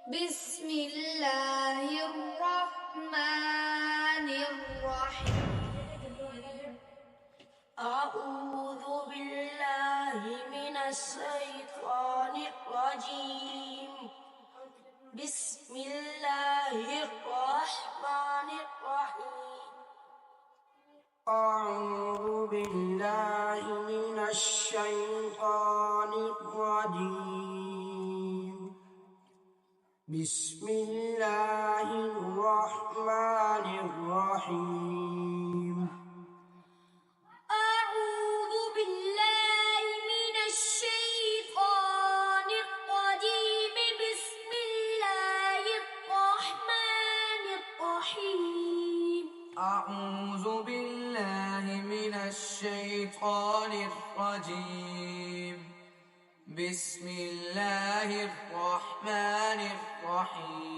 بسم الله الرحمن الرحيم أعوذ بالله من الشيطان الرجيم بسم الله الرحمن الرحيم أعوذ بالله من الشيطان الرجيم بسم الله الرحمن الرحيم أعوذ بالله من الشيطان الرجيم بسم الله الرحمن الرحيم أعوذ بالله من الشيطان الرجيم بسم الله الرحمن الرحيم